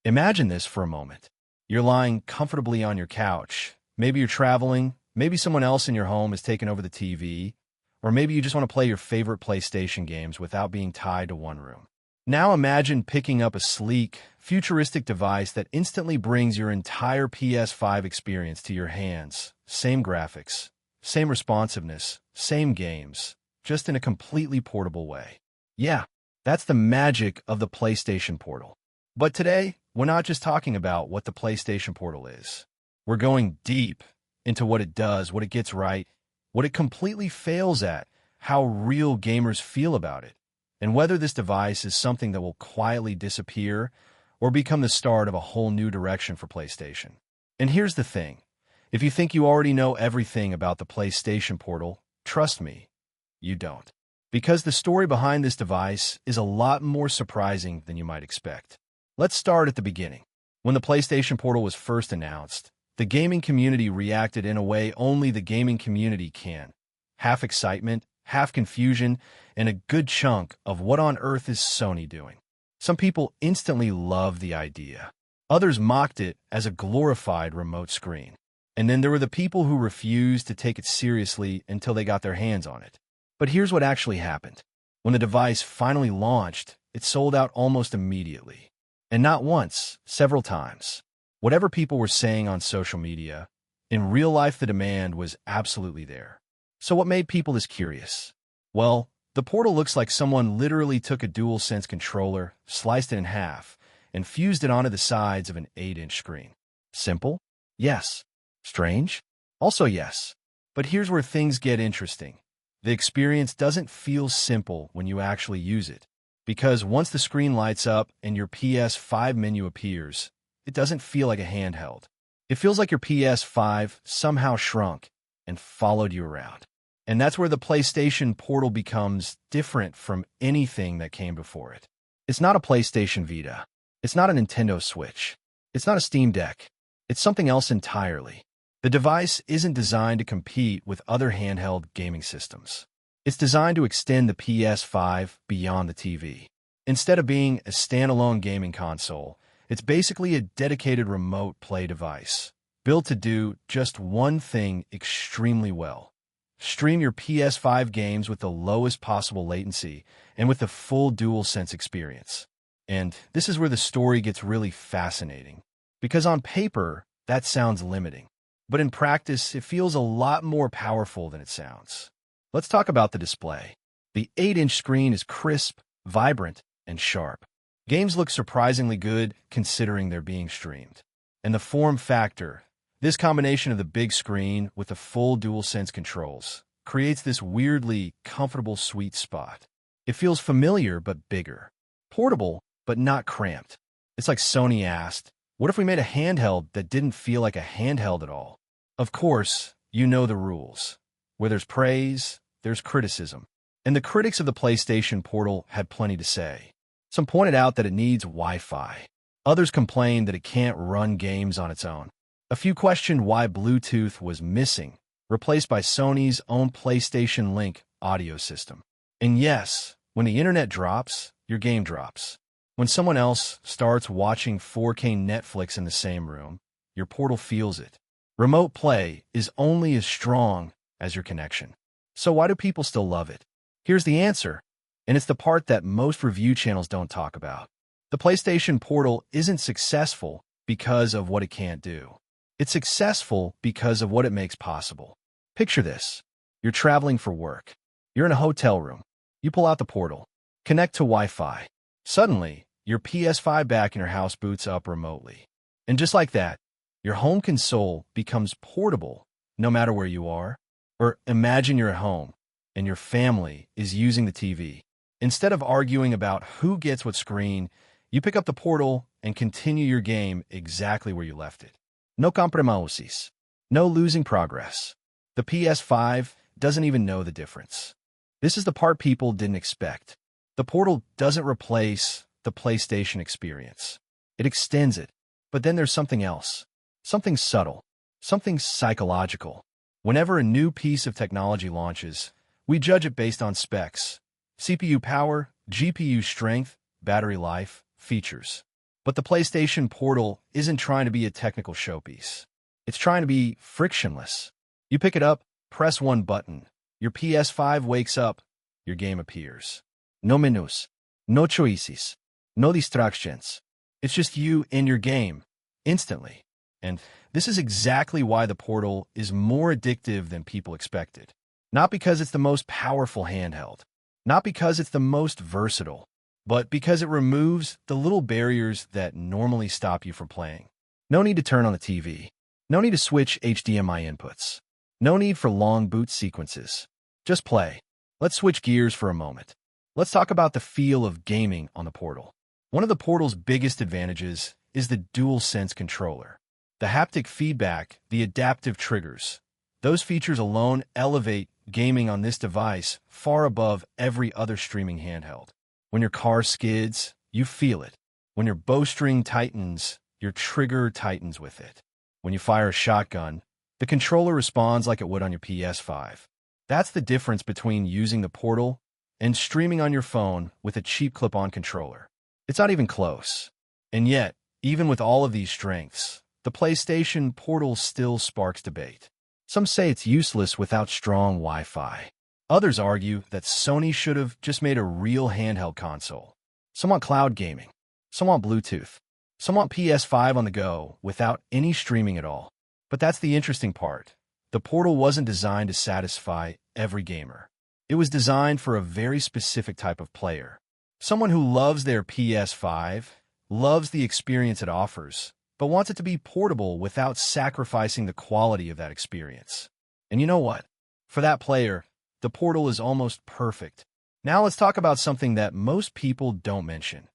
Imagine this for a moment. You're lying comfortably on your couch. Maybe you're traveling, maybe someone else in your home has taken over the TV, or maybe you just want to play your favorite PlayStation games without being tied to one room. Now imagine picking up a sleek, futuristic device that instantly brings your entire PS5 experience to your hands. Same graphics, same responsiveness, same games, just in a completely portable way. Yeah, that's the magic of the PlayStation Portal. But today, we're not just talking about what the PlayStation Portal is. We're going deep into what it does, what it gets right, what it completely fails at, how real gamers feel about it, and whether this device is something that will quietly disappear or become the start of a whole new direction for PlayStation. And here's the thing. If you think you already know everything about the PlayStation Portal, trust me, you don't. Because the story behind this device is a lot more surprising than you might expect. Let's start at the beginning. When the PlayStation Portal was first announced, the gaming community reacted in a way only the gaming community can. Half excitement, half confusion, and a good chunk of what on earth is Sony doing. Some people instantly loved the idea. Others mocked it as a glorified remote screen. And then there were the people who refused to take it seriously until they got their hands on it. But here's what actually happened. When the device finally launched, it sold out almost immediately. And not once, several times. Whatever people were saying on social media, in real life the demand was absolutely there. So what made people this curious? Well, the Portal looks like someone literally took a DualSense controller, sliced it in half, and fused it onto the sides of an 8-inch screen. Simple? Yes. Strange? Also yes. But here's where things get interesting. The experience doesn't feel simple when you actually use it. Because once the screen lights up and your PS5 menu appears, it doesn't feel like a handheld. It feels like your PS5 somehow shrunk and followed you around. And that's where the PlayStation Portal becomes different from anything that came before it. It's not a PlayStation Vita. It's not a Nintendo Switch. It's not a Steam Deck. It's something else entirely. The device isn't designed to compete with other handheld gaming systems. It's designed to extend the PS5 beyond the TV. Instead of being a standalone gaming console, it's basically a dedicated remote play device, built to do just one thing extremely well. Stream your PS5 games with the lowest possible latency and with the full DualSense experience. And this is where the story gets really fascinating. Because on paper, that sounds limiting. But in practice, it feels a lot more powerful than it sounds. Let's talk about the display. The 8-inch screen is crisp, vibrant, and sharp. Games look surprisingly good considering they're being streamed. And the form factor, this combination of the big screen with the full DualSense controls, creates this weirdly comfortable sweet spot. It feels familiar but bigger. Portable, but not cramped. It's like Sony asked, what if we made a handheld that didn't feel like a handheld at all? Of course, you know the rules. Where there's praise, there's criticism. And the critics of the PlayStation Portal had plenty to say. Some pointed out that it needs Wi-Fi. Others complained that it can't run games on its own. A few questioned why Bluetooth was missing, replaced by Sony's own PlayStation Link audio system. And yes, when the internet drops, your game drops. When someone else starts watching 4K Netflix in the same room, your Portal feels it. Remote play is only as strong as your connection. So why do people still love it? Here's the answer, and it's the part that most review channels don't talk about. The PlayStation Portal isn't successful because of what it can't do. It's successful because of what it makes possible. Picture this. You're traveling for work. You're in a hotel room. You pull out the Portal, connect to Wi-Fi. Suddenly, your PS5 back in your house boots up remotely. And just like that, your home console becomes portable no matter where you are. Or imagine you're at home and your family is using the TV. Instead of arguing about who gets what screen, you pick up the Portal and continue your game exactly where you left it. No compromisos. No losing progress. The PS5 doesn't even know the difference. This is the part people didn't expect. The Portal doesn't replace the PlayStation experience. It extends it. But then there's something else. Something subtle. Something psychological. Whenever a new piece of technology launches, we judge it based on specs. CPU power, GPU strength, battery life, features. But the PlayStation Portal isn't trying to be a technical showpiece. It's trying to be frictionless. You pick it up, press one button, your PS5 wakes up, your game appears. No menus, no choices, no distractions. It's just you and your game, instantly. And this is exactly why the Portal is more addictive than people expected. Not because it's the most powerful handheld, not because it's the most versatile, but because it removes the little barriers that normally stop you from playing. No need to turn on the TV. No need to switch HDMI inputs. No need for long boot sequences. Just play. Let's switch gears for a moment. Let's talk about the feel of gaming on the Portal. One of the Portal's biggest advantages is the DualSense controller. The haptic feedback, the adaptive triggers, those features alone elevate gaming on this device far above every other streaming handheld. When your car skids, you feel it. When your bowstring tightens, your trigger tightens with it. When you fire a shotgun, the controller responds like it would on your PS5. That's the difference between using the Portal and streaming on your phone with a cheap clip-on controller. It's not even close. And yet, even with all of these strengths, the PlayStation Portal still sparks debate. Some say it's useless without strong Wi-Fi. Others argue that Sony should have just made a real handheld console. Some want cloud gaming. Some want Bluetooth. Some want PS5 on the go without any streaming at all. But that's the interesting part. The Portal wasn't designed to satisfy every gamer. It was designed for a very specific type of player. Someone who loves their PS5, loves the experience it offers, but wants it to be portable without sacrificing the quality of that experience. And you know what? For that player, the Portal is almost perfect. Now let's talk about something that most people don't mention.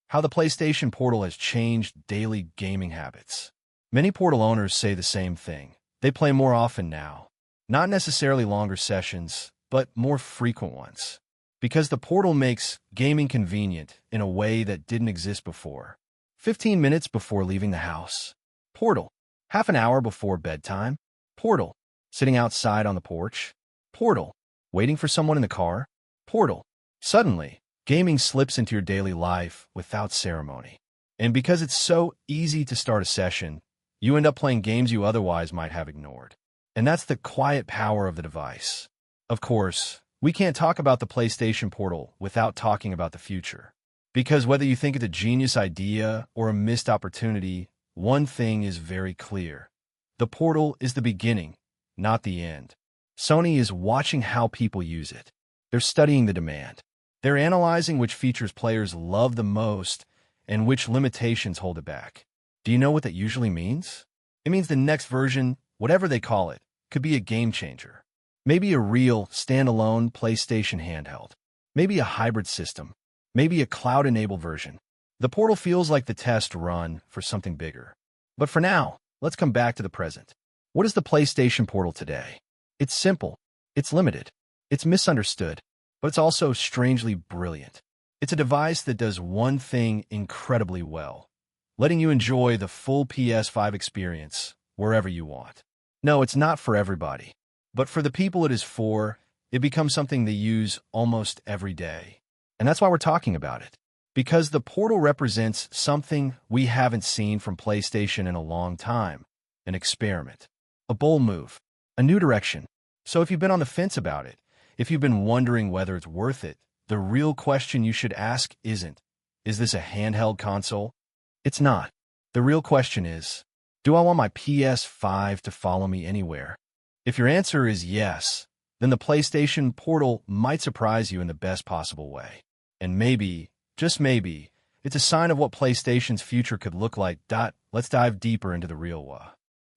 How the PlayStation Portal has changed daily gaming habits. Many Portal owners say the same thing. They play more often now. Not necessarily longer sessions, but more frequent ones. Because the Portal makes gaming convenient in a way that didn't exist before. 15 minutes before leaving the house. Portal. Half an hour before bedtime. Portal. Sitting outside on the porch. Portal. Waiting for someone in the car. Portal. Suddenly, gaming slips into your daily life without ceremony. And because it's so easy to start a session, you end up playing games you otherwise might have ignored. And that's the quiet power of the device. Of course, we can't talk about the PlayStation Portal without talking about the future. Because whether you think it's a genius idea or a missed opportunity, one thing is very clear. The Portal is the beginning, not the end. Sony is watching how people use it. They're studying the demand. They're analyzing which features players love the most and which limitations hold it back. Do you know what that usually means? It means the next version, whatever they call it, could be a game changer. Maybe a real, standalone PlayStation handheld. Maybe a hybrid system. Maybe a cloud-enabled version. The Portal feels like the test run for something bigger. But for now, let's come back to the present. What is the PlayStation Portal today? It's simple. It's limited. It's misunderstood. But it's also strangely brilliant. It's a device that does one thing incredibly well, letting you enjoy the full PS5 experience wherever you want. No, it's not for everybody. But for the people it is for, it becomes something they use almost every day. And that's why we're talking about it. Because the Portal represents something we haven't seen from PlayStation in a long time. An experiment. A bold move. A new direction. So if you've been on the fence about it, if you've been wondering whether it's worth it, the real question you should ask isn't, is this a handheld console? It's not. The real question is, do I want my PS5 to follow me anywhere? If your answer is yes, then the PlayStation Portal might surprise you in the best possible way. And maybe, just maybe, it's a sign of what PlayStation's future could look like. Let's dive deeper into the real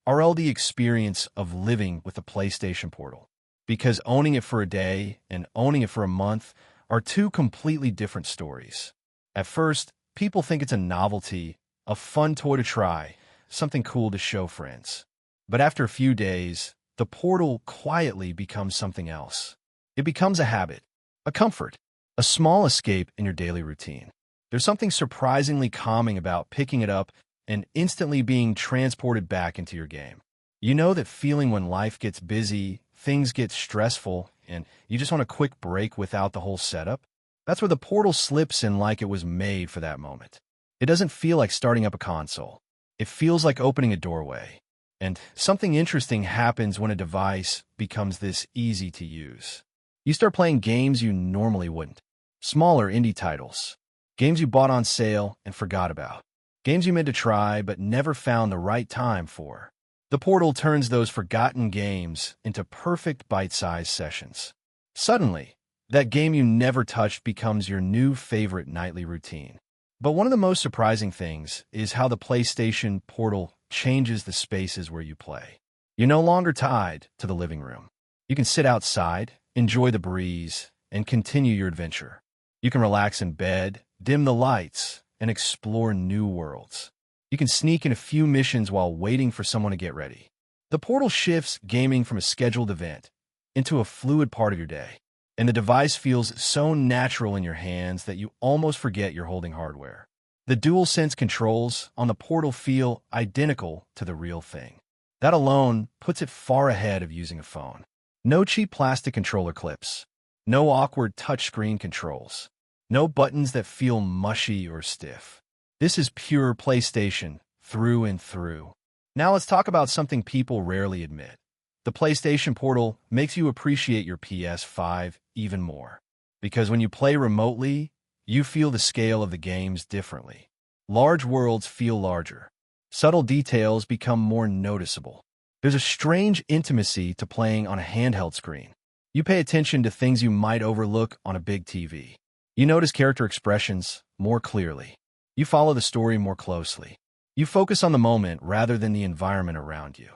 RLD experience of living with the PlayStation Portal. Because owning it for a day and owning it for a month are two completely different stories. At first, people think it's a novelty, a fun toy to try, something cool to show friends. But after a few days, the Portal quietly becomes something else. It becomes a habit, a comfort, a small escape in your daily routine. There's something surprisingly calming about picking it up and instantly being transported back into your game. You know that feeling when life gets busy, things get stressful, and you just want a quick break without the whole setup? That's where the Portal slips in like it was made for that moment. It doesn't feel like starting up a console. It feels like opening a doorway. And something interesting happens when a device becomes this easy to use. You start playing games you normally wouldn't. Smaller indie titles. Games you bought on sale and forgot about. Games you meant to try but never found the right time for. The Portal turns those forgotten games into perfect bite-sized sessions. Suddenly, that game you never touched becomes your new favorite nightly routine. But one of the most surprising things is how the PlayStation Portal changes the spaces where you play. You're no longer tied to the living room. You can sit outside, enjoy the breeze, and continue your adventure. You can relax in bed, dim the lights, and explore new worlds. You can sneak in a few missions while waiting for someone to get ready. The Portal shifts gaming from a scheduled event into a fluid part of your day, and the device feels so natural in your hands that you almost forget you're holding hardware. The DualSense controls on the Portal feel identical to the real thing. That alone puts it far ahead of using a phone. No cheap plastic controller clips. No awkward touchscreen controls. No buttons that feel mushy or stiff. This is pure PlayStation through and through. Now let's talk about something people rarely admit. The PlayStation Portal makes you appreciate your PS5 even more. Because when you play remotely, you feel the scale of the games differently. Large worlds feel larger. Subtle details become more noticeable. There's a strange intimacy to playing on a handheld screen. You pay attention to things you might overlook on a big TV. You notice character expressions more clearly. You follow the story more closely. You focus on the moment rather than the environment around you.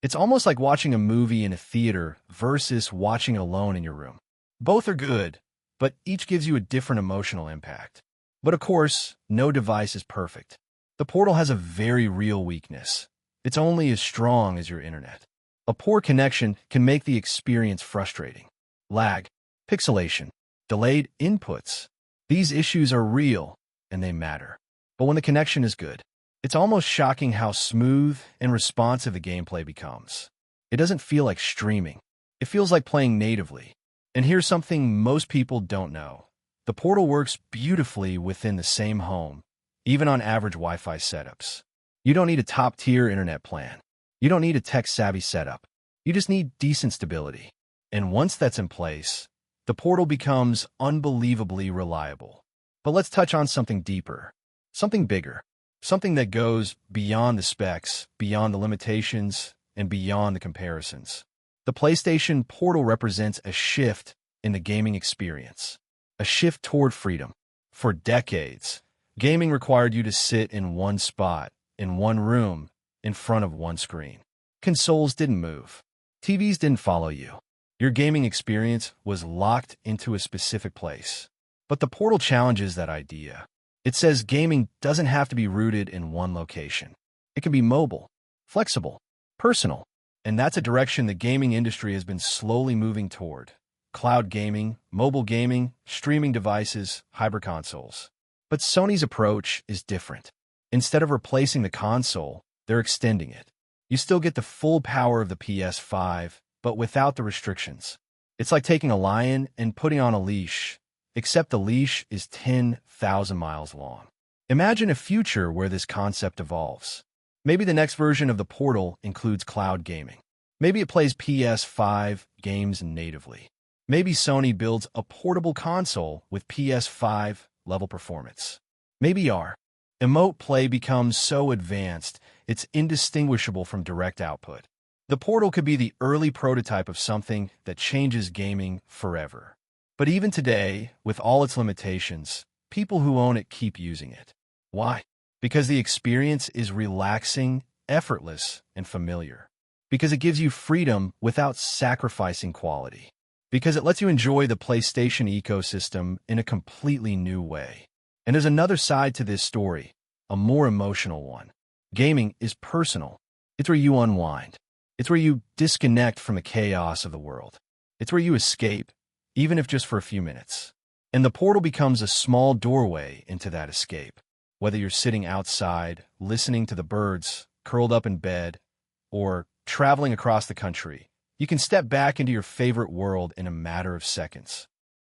It's almost like watching a movie in a theater versus watching it alone in your room. Both are good, but each gives you a different emotional impact. But of course, no device is perfect. The Portal has a very real weakness. It's only as strong as your internet. A poor connection can make the experience frustrating. Lag, pixelation, delayed inputs. These issues are real, and they matter. But when the connection is good, it's almost shocking how smooth and responsive the gameplay becomes. It doesn't feel like streaming. It feels like playing natively. And here's something most people don't know. The Portal works beautifully within the same home, even on average Wi-Fi setups. You don't need a top-tier internet plan. You don't need a tech-savvy setup. You just need decent stability. And once that's in place, the Portal becomes unbelievably reliable. But let's touch on something deeper, something bigger, something that goes beyond the specs, beyond the limitations, and beyond the comparisons. The PlayStation Portal represents a shift in the gaming experience, a shift toward freedom. For decades, gaming required you to sit in one spot, in one room, in front of one screen. Consoles didn't move. TVs didn't follow you. Your gaming experience was locked into a specific place. But the Portal challenges that idea. It says gaming doesn't have to be rooted in one location. It can be mobile, flexible, personal. And that's a direction the gaming industry has been slowly moving toward. Cloud gaming, mobile gaming, streaming devices, hybrid consoles. But Sony's approach is different. Instead of replacing the console, they're extending it. You still get the full power of the PS5, but without the restrictions. It's like taking a lion and putting on a leash, except the leash is 10,000 miles long. Imagine a future where this concept evolves. Maybe the next version of the Portal includes cloud gaming. Maybe it plays PS5 games natively. Maybe Sony builds a portable console with PS5-level performance. Maybe our emote play becomes so advanced it's indistinguishable from direct output. The Portal could be the early prototype of something that changes gaming forever. But even today, with all its limitations, people who own it keep using it. Why? Because the experience is relaxing, effortless, and familiar. Because it gives you freedom without sacrificing quality. Because it lets you enjoy the PlayStation ecosystem in a completely new way. And there's another side to this story, a more emotional one. Gaming is personal. It's where you unwind. It's where you disconnect from the chaos of the world. It's where you escape, even if just for a few minutes. And the Portal becomes a small doorway into that escape. Whether you're sitting outside, listening to the birds, curled up in bed, or traveling across the country, you can step back into your favorite world in a matter of seconds.